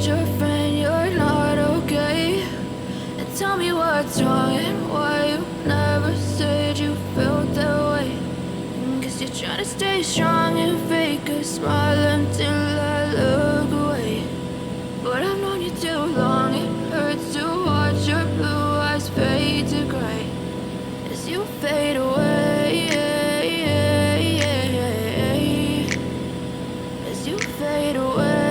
your friend you're not okay? And tell me what's wrong and why you never said you felt that way. Cause you're trying to stay strong and fake a smile until I look away. But I've known you too long, it hurts to watch your blue eyes fade to gray as you fade away, as you fade away.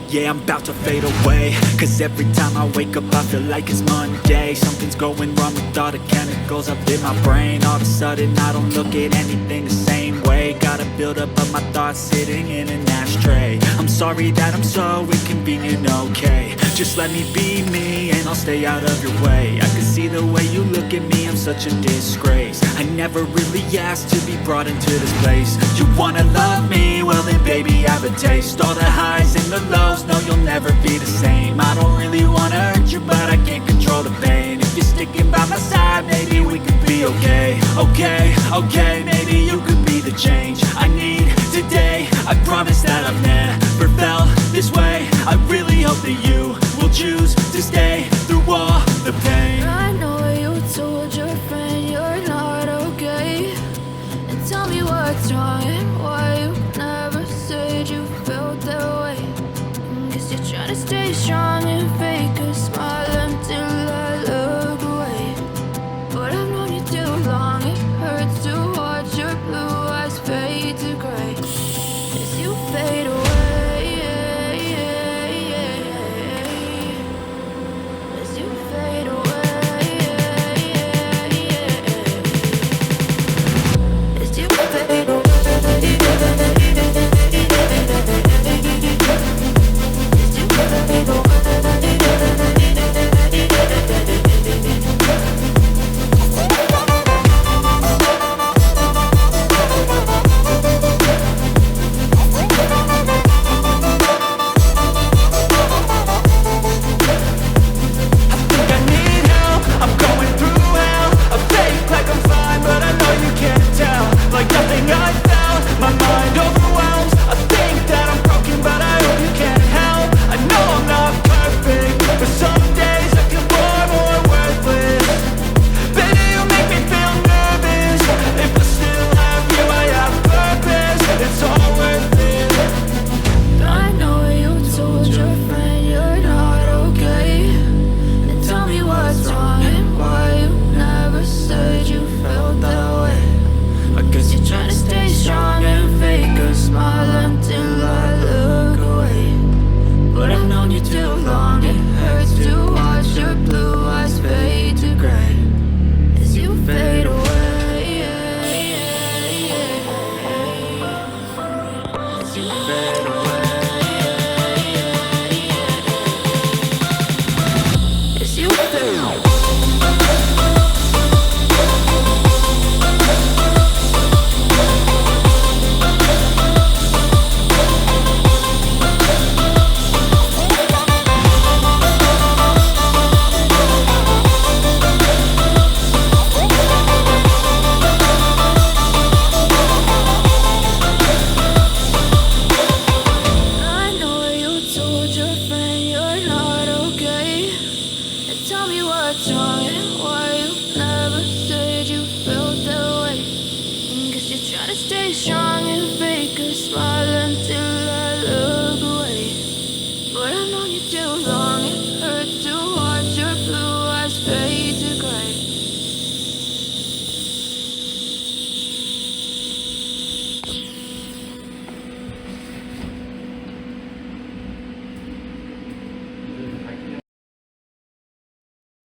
Yeah, I'm about to fade away, cause every time I wake up I feel like it's Monday. Something's going wrong with all the chemicals up in my brain. All of a sudden I don't look at anything the same way. Got a buildup of my thoughts sitting in an ashtray. I'm sorry that I'm so inconvenient, okay? Just let me be me and I'll stay out of your way. I can see the way you look at me, I'm such a disgrace. I never really asked to be brought into this place. You wanna love me? Well then baby I have a taste. All the highs and the lows, no you'll never be the same. I don't really wanna hurt you but I can't control the pain. If you're sticking by my side maybe we could be okay. Okay, maybe you could be the change I need today. I promise that I've never felt this way. I really hope that you will choose to stay through all the pain. I know you told your friend you're not okay. And tell me what's wrong and why you never said you felt that way. Cause you're trying to stay strong and fake a smile until I look away. But I've known you too long, it hurts to watch your blue eyes fade to gray as you fade away. As you fade away. As you fade away. Try to stay strong.